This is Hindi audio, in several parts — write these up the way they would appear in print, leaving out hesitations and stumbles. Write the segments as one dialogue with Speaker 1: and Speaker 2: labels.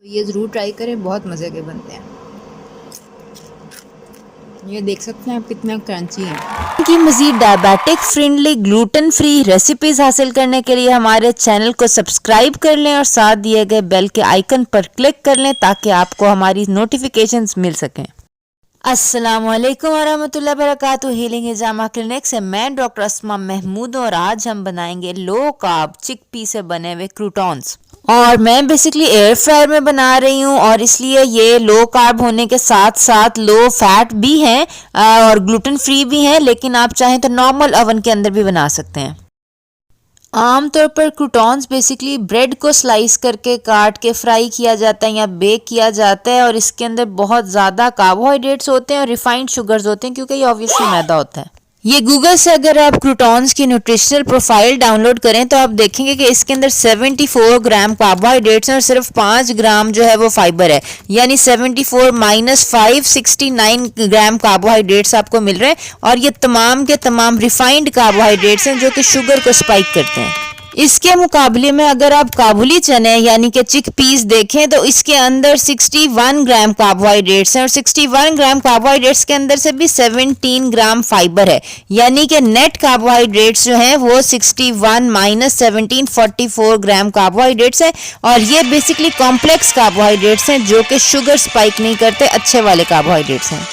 Speaker 1: तो ये ज़रूर ट्राई करें, बहुत मज़े के बनते हैं। ये देख सकते हैं आप कितना क्रंची है।
Speaker 2: की मज़ीद diabetic friendly gluten free recipes हासिल करने के लिए हमारे चैनल को सब्सक्राइब कर लें और साथ दिए गए बेल के आइकन पर क्लिक कर लें ताकि आपको हमारी नोटिफिकेशंस मिल सकें। अस्सलामुअलैकुम वरहमतुल्लाहि वबरकातुहू। हीलिंग हिजामा क्लिनिक से मैं डॉक्टर अस्मा महमूद और आज हम बनाएंगे लो कार्ब चिकपी से बने हुए क्रूटॉन्स। और मैं बेसिकली एयर फ्रायर में बना रही हूँ और इसलिए ये लो कार्ब होने के साथ साथ लो फैट भी हैं और ग्लूटेन फ्री भी हैं, लेकिन आप चाहें तो नॉर्मल ओवन के अंदर भी बना सकते हैं। आमतौर पर क्रूटॉन्स बेसिकली ब्रेड को स्लाइस करके काट के फ्राई किया जाता है या बेक किया जाता है और इसके अंदर बहुत ज़्यादा कार्बोहाइड्रेट्स होते हैं और रिफाइंड शुगर्स होते हैं क्योंकि ये ऑब्वियसली मैदा होता है। ये गूगल से अगर आप क्रूटॉन्स की न्यूट्रिशनल प्रोफाइल डाउनलोड करें तो आप देखेंगे कि इसके अंदर 74 ग्राम कार्बोहाइड्रेट्स हैं और सिर्फ 5 ग्राम जो है वो फाइबर है, यानी 74 माइनस 5 69 ग्राम कार्बोहाइड्रेट्स आपको मिल रहे हैं और ये तमाम के तमाम रिफाइंड कार्बोहाइड्रेट्स हैं जो कि शुगर को स्पाइक करते हैं। इसके मुकाबले में अगर आप काबुली चने यानी कि चिक पीस देखें तो इसके अंदर 61 ग्राम कार्बोहाइड्रेट्स हैं और 61 ग्राम कार्बोहाइड्रेट्स के अंदर से भी 17 ग्राम फाइबर है, यानी कि नेट कार्बोहाइड्रेट्स जो हैं वो 61 माइनस 17 44 ग्राम कार्बोहाइड्रेट्स हैं और ये बेसिकली कॉम्प्लेक्स कार्बोहाइड्रेट्स हैं जो कि शुगर स्पाइक नहीं करते, अच्छे वाले कार्बोहाइड्रेट्स हैं।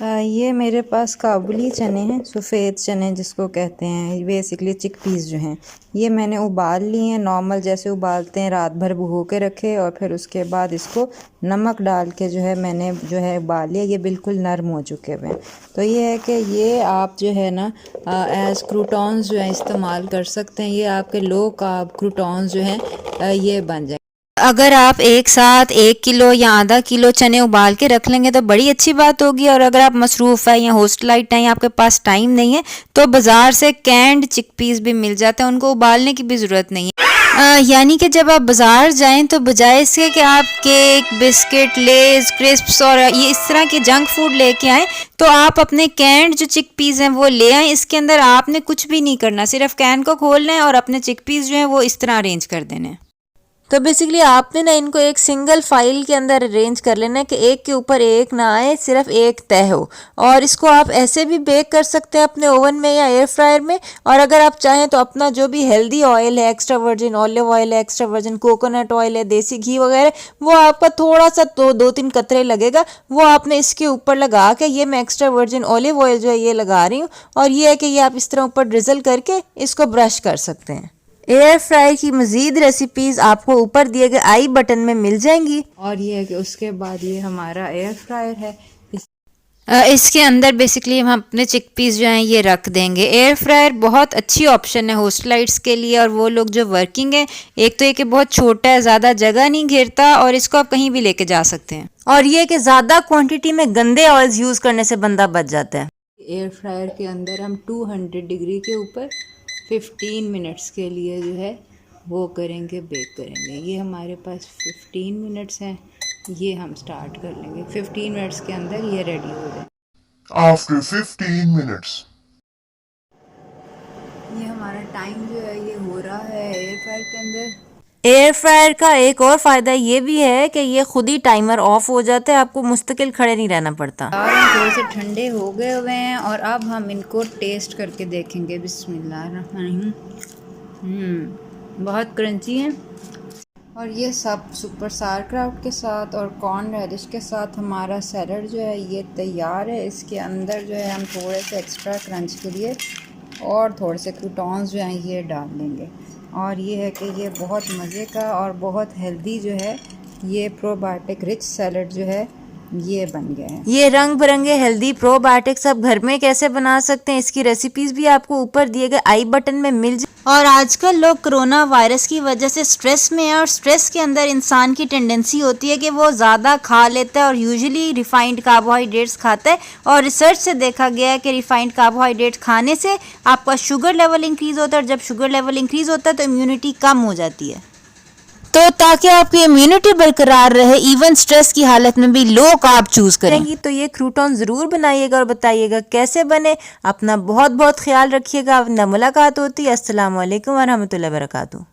Speaker 1: ये मेरे पास काबुली चने हैं, सफ़ेद चने जिसको कहते हैं, बेसिकली चिकपीस जो हैं ये मैंने उबाल लिए हैं, नॉर्मल जैसे उबालते हैं, रात भर भिगो के रखे और फिर उसके बाद इसको नमक डाल के जो है मैंने जो है उबाल लिया। ये बिल्कुल नरम हो चुके हुए हैं। तो ये है कि ये आप जो है ना एज़ क्रूटॉन्स जो है इस्तेमाल कर सकते हैं। ये आपके लो कार्ब क्रूटॉन्स जो हैं ये बन जाए।
Speaker 2: अगर आप एक साथ 1 किलो या आधा किलो चने उबाल के रख लेंगे तो बड़ी अच्छी बात होगी और अगर आप मसरूफ़ है या हॉस्टलाइट हैं या आपके पास टाइम नहीं है तो बाज़ार से कैंड चिकपीस भी मिल जाते हैं, उनको उबालने की भी ज़रूरत नहीं है। यानी कि जब आप बाज़ार जाएं तो बजाय इसके कि आप केक बिस्किट लेज क्रिस्प्स और ये इस तरह के जंक फूड लेके आएँ तो आप अपने कैंड जो चिकपीस हैं वो ले आएँ। इसके अंदर आपने कुछ भी नहीं करना, सिर्फ कैन को खोलना है और अपने चिकपीस जो हैं वो इस तरह अरेंज कर देने हैं। तो बेसिकली आपने ना इनको एक सिंगल फाइल के अंदर अरेंज कर लेना है कि एक के ऊपर एक ना आए, सिर्फ एक तय हो। और इसको आप ऐसे भी बेक कर सकते हैं अपने ओवन में या एयर फ्रायर में, और अगर आप चाहें तो अपना जो भी हेल्दी ऑयल है, एक्स्ट्रा वर्जिन ऑलिव ऑयल है, एक्स्ट्रा वर्जिन कोकोनट ऑयल है, देसी घी वगैरह, वो आपका थोड़ा सा तो 2-3 कतरे लगेगा, वो आपने इसके ऊपर लगा के, ये मैं एक्स्ट्रा वर्जिन ऑलिव ऑयल जो है ये लगा रही हूँ और ये है कि ये आप इस तरह ऊपर ड्रिजल करके इसको ब्रश कर सकते हैं। एयर फ्रायर की मज़ीद रेसिपीज़ आपको ऊपर दिए गए आई बटन में मिल जाएंगी।
Speaker 1: और ये है कि उसके बाद ये हमारा एयर फ्रायर है।
Speaker 2: इसके अंदर बेसिकली हम अपने चिकपीस जो हैं ये रख देंगे। एयर फ्रायर बहुत अच्छी ऑप्शन है हॉस्टलाइट्स के लिए और वो लोग जो वर्किंग है। एक तो ये कि बहुत छोटा है, ज़्यादा जगह नहीं घेरता और इसको आप कहीं भी लेके जा सकते हैं, और ये कि ज़्यादा क्वांटिटी में गंदे ऑयल्स यूज़ करने से बंदा बच जाता है।
Speaker 1: एयर फ्रायर के अंदर हम 200 डिग्री के ऊपर 15 मिनट्स के लिए जो है वो करेंगे, बेक करेंगे। ये हमारे पास 15 मिनट्स हैं, ये हम स्टार्ट कर लेंगे। 15 मिनट्स के अंदर ये रेडी हो जाए।
Speaker 3: After 15 minutes.
Speaker 1: ये हमारा टाइम जो है ये हो रहा है एयर फ्रायर के अंदर।
Speaker 2: एयर फ्रायर का एक और फ़ायदा ये भी है कि ये खुद ही टाइमर ऑफ हो जाता है, आपको मुस्तकिल खड़े नहीं रहना पड़ता।
Speaker 1: और थोड़े से ठंडे हो गए हुए हैं और अब हम इनको टेस्ट करके देखेंगे। बिस्मिल्लाहिर्रहमानिर्रहीम। बहुत क्रंची हैं और ये सब सुपर sauerkraut के साथ और कॉर्न रेडिश के साथ हमारा सैलड जो है ये तैयार है। इसके अंदर जो है हम थोड़े से एक्स्ट्रा क्रंच के लिए और थोड़े से क्रूटॉन्स जो हैं ये डाल देंगे और ये है कि ये बहुत मज़े का और बहुत हेल्दी जो है ये प्रोबायोटिक रिच सैलड जो है ये बन गए हैं।
Speaker 2: ये रंग बिरंगे हेल्दी प्रोबायोटिक्स आप घर में कैसे बना सकते हैं, इसकी रेसिपीज़ भी आपको ऊपर दिए गए आई बटन में मिल जाए। और आजकल लोग कोरोना वायरस की वजह से स्ट्रेस में है और स्ट्रेस के अंदर इंसान की टेंडेंसी होती है कि वो ज़्यादा खा लेता है और यूजुअली रिफाइंड कार्बोहाइड्रेट्स खाता है। और रिसर्च से देखा गया है कि रिफाइंड कार्बोहाइड्रेट्स खाने से आपका शुगर लेवल इंक्रीज़ होता है और जब शुगर लेवल इंक्रीज़ होता है तो इम्यूनिटी कम हो जाती है। तो ताकि आपकी इम्यूनिटी बरकरार रहे इवन स्ट्रेस की हालत में भी लो कार्ब चूज करेंगी तो ये क्रूटॉन ज़रूर बनाइएगा और बताइएगा कैसे बने। अपना बहुत बहुत ख्याल रखिएगा। मुलाकात होती है। अस्सलाम वालेकुम वरहमतुल्लाहि वबरकातुहू।